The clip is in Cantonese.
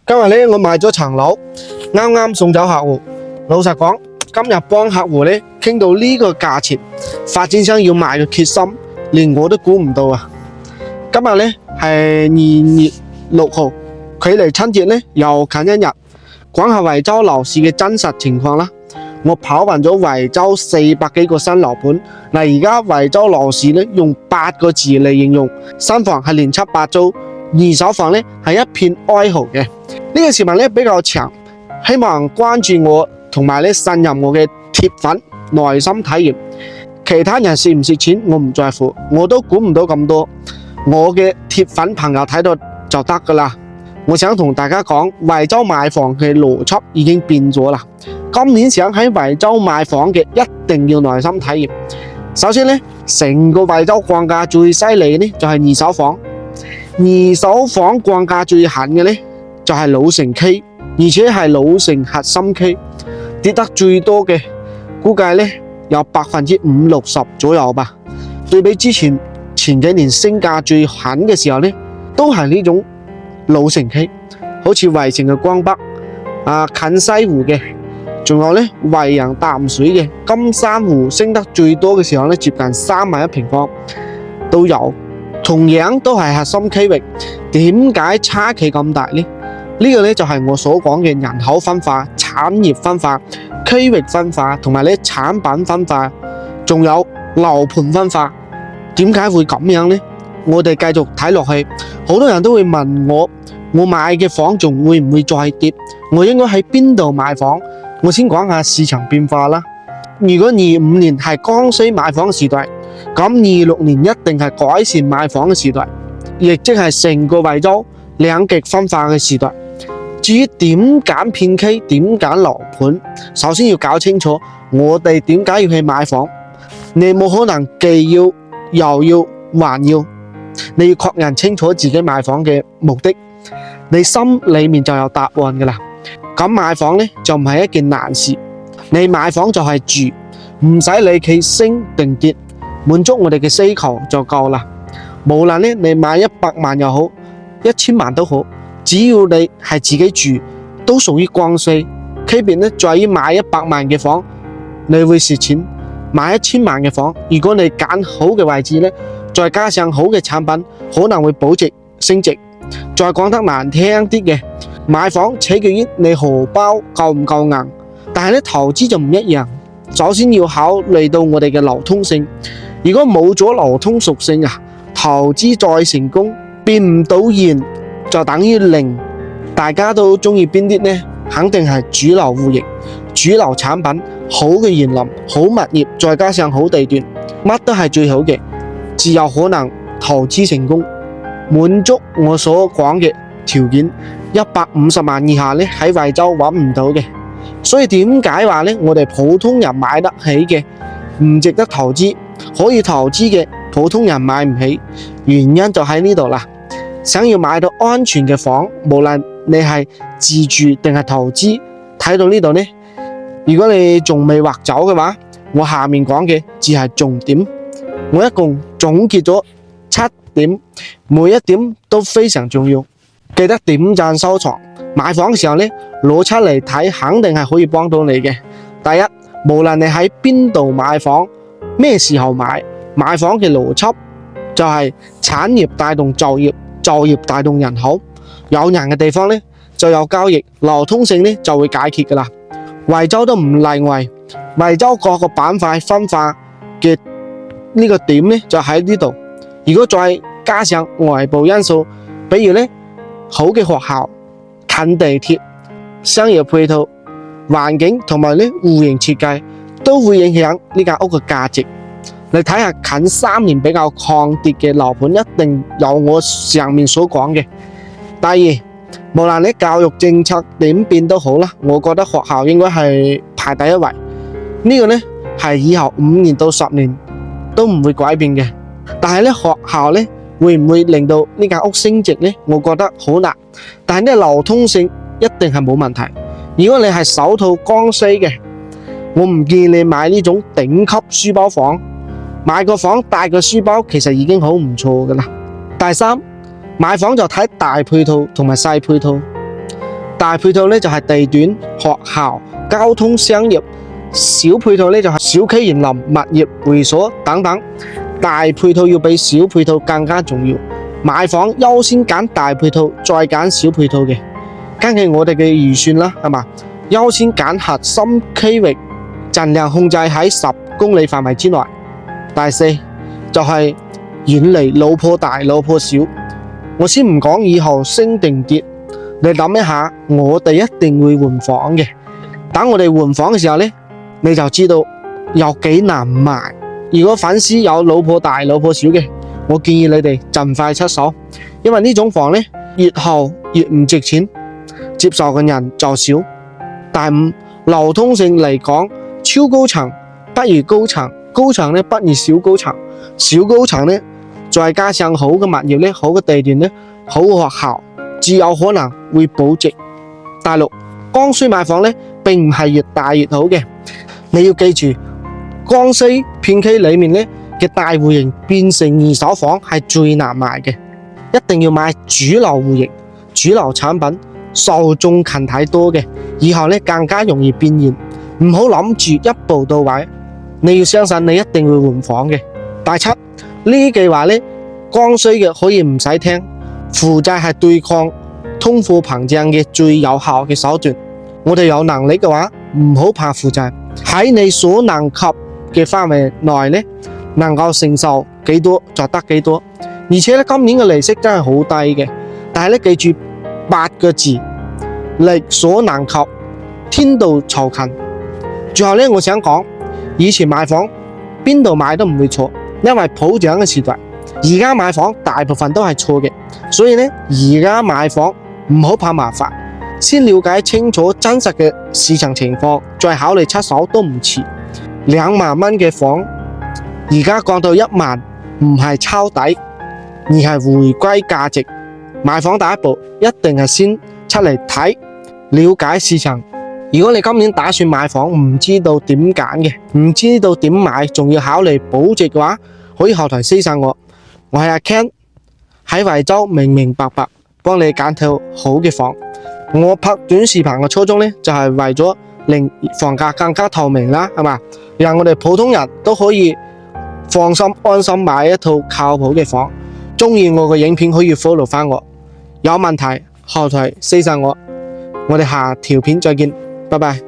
今日咧我買咗層樓，啱啱送走客戶。老實講，今日幫客戶咧傾到呢個價錢，發展商要賣嘅決心，連我都估唔到啊！今日咧係2月6號，距離春節咧又近一日。講下惠州樓市嘅真實情況啦。我跑勻咗惠州400幾個新樓盤，嗱而家惠州樓市咧用8個字嚟形容，新房係亂七八糟，二手房咧係一片哀嚎嘅。呢個視頻咧比較長，希望關注我同埋咧信任我嘅鐵粉耐心體驗。其他人蝕唔蝕錢我唔在乎，我都估唔到咁多，我嘅鐵粉朋友睇到就得噶啦。我想同大家講，惠州買房嘅邏輯已經變咗啦。今年想喺惠州買房嘅一定要耐心體驗。首先咧，成個惠州降價最犀利嘅就係二手房，二手房降價最狠嘅咧就係老城區，而且係老城核心區，跌得最多嘅，估計咧有50%-60%左右吧。對比之前幾年升價最狠嘅時候咧，都係呢種老城區，好似圍城嘅江北近西湖嘅，仲有咧惠陽淡水嘅金山湖升得最多嘅時候咧，接近3萬一平方都有。同樣都係核心區域，點解差距咁大呢？呢個咧就係我所講嘅人口分化、產業分化、區域分化同埋咧產品分化，仲有樓盤分化。點解會咁樣呢？我哋繼續睇落去，好多人都會問我買嘅房仲會唔會再跌？我應該喺邊度買房？我先講下市場變化啦。如果25年係剛需買房嘅時代，咁26年一定係改善買房嘅時代，亦即係成個惠州兩極分化嘅時代。至於點揀片區、點揀樓盤，首先要搞清楚我哋點解要去買房。你冇可能既要又要還要，你要確認清楚自己買房嘅目的，你心裏面就有答案噶啦。咁買房咧就唔係一件難事，你買房就係住，唔使理佢升定跌，滿足我哋嘅需求就夠啦。無論咧你買100萬又好，1000萬都好，只要你係自己住，都屬於剛需。區別咧在於買100萬嘅房，你會蝕錢；買1000萬嘅房，如果你揀好嘅位置咧，再加上好嘅產品，可能會保值升值。再講得難聽啲嘅，買房取決於你荷包夠唔夠硬，但係咧投資就唔一樣。首先要考慮到我哋嘅流通性，如果冇咗流通屬性啊，投資再成功變唔到現就等於零。大家都中意邊啲呢？肯定係主流戶型、主流產品、好嘅園林、好物業，再加上好地段，乜都係最好嘅，只有可能投資成功，滿足我所講嘅條件。150萬以下咧喺惠州揾唔到嘅，所以點解話咧我哋普通人買得起嘅唔值得投資，可以投資嘅普通人買唔起，原因就喺呢度啦。想要買到安全嘅房，無論你係自住定係投資，睇到呢度呢，如果你仲未劃走嘅話，我下面講嘅只係重點。我一共總結咗7點，每一點都非常重要，記得點讚收藏。買房嘅時候呢，攞出嚟睇，肯定係可以幫到你嘅。第一，無論你喺邊度買房，咩時候買，買房嘅邏輯就係產業帶動就業，就業帶動人口，有人嘅地方呢就有交易，流通性呢就會解決噶啦。惠州都唔例外，惠州各個板塊分化嘅呢個點呢就喺呢度。如果再加上外部因素，比如呢好嘅學校、近地鐵、商業配套、環境同埋呢戶型設計，都會影響呢間屋嘅價值。你睇下近3年比較抗跌嘅樓盤，一定有我上面所講嘅。第二，無論你教育政策點變都好啦，我覺得學校應該係排第一位。呢個呢係以後5年到10年都唔會改變嘅。但係呢學校呢會唔會令到呢間屋升值呢？我覺得好難。但係呢流通性一定係冇問題。如果你係首套剛需嘅，我唔建議你買呢種頂級書包房。買個房帶個書包其實已經好唔錯噶啦。第三，買房就睇大配套同埋細配套。大配套咧就係地段、學校、交通、商業；小配套咧就係小區園林、物業、會所等等。大配套要比小配套更加重要，買房優先揀大配套，再揀小配套嘅。根據我哋嘅預算啦，係嘛，優先揀核心區域，盡量控制喺10公里範圍之內。第四就係遠離老破大、老破小。我先唔講以後升定跌，你諗一下，我哋一定會換房嘅。等我哋換房嘅時候呢，你就知道有幾難賣。如果粉絲有老破大、老破小嘅，我建議你哋盡快出手，因為呢種房呢，越後越唔值錢，接受嘅人就少。第五，流通性嚟講，超高層不如高層，高層呢不如小高層，小高層呢再加上好嘅物業呢，好嘅地段呢，好嘅學校，至有可能會保值。第六，剛需買房呢，並唔係越大越好嘅，你要記住。江西片區裏面咧嘅大戶型變成二手房係最難賣嘅，一定要買主流戶型、主流產品，受眾群體多嘅，以後咧更加容易變現。唔好諗住一步到位，你要相信你一定會換房嘅。第七，呢句話咧，剛需嘅可以唔使聽，負債係對抗通貨膨脹嘅最有效嘅手段。我哋有能力嘅話，唔好怕負債，喺你所能及嘅範圍內咧，能夠承受幾多就得幾多。而且咧，今年嘅利息真係好低嘅。但係咧，記住8個字：力所能及，天道酬勤。最後咧，我想講，以前買房邊度買都唔會錯，因為普漲嘅時代。而家買房大部分都係錯嘅，所以咧，而家買房唔好怕麻煩，先了解清楚真實嘅市場情況，再考慮出手都唔遲。2萬蚊嘅房，而家降到1萬，唔係抄底，而係回歸價值。買房第一步一定係先出嚟睇，了解市場。如果你今年打算買房，唔知道點揀嘅，唔知道點買，仲要考慮保值嘅話，可以後台私信我。我係阿 Ken， 喺惠州明明白白幫你揀套好嘅房。我拍短視頻嘅初衷呢，就係為咗令房價更加透明啦，係嘛？讓我哋普通人都可以放心安心買一套靠譜嘅房。中意我嘅影片可以 follow 翻我，有問題後台私信我。我哋下條片再見，拜拜。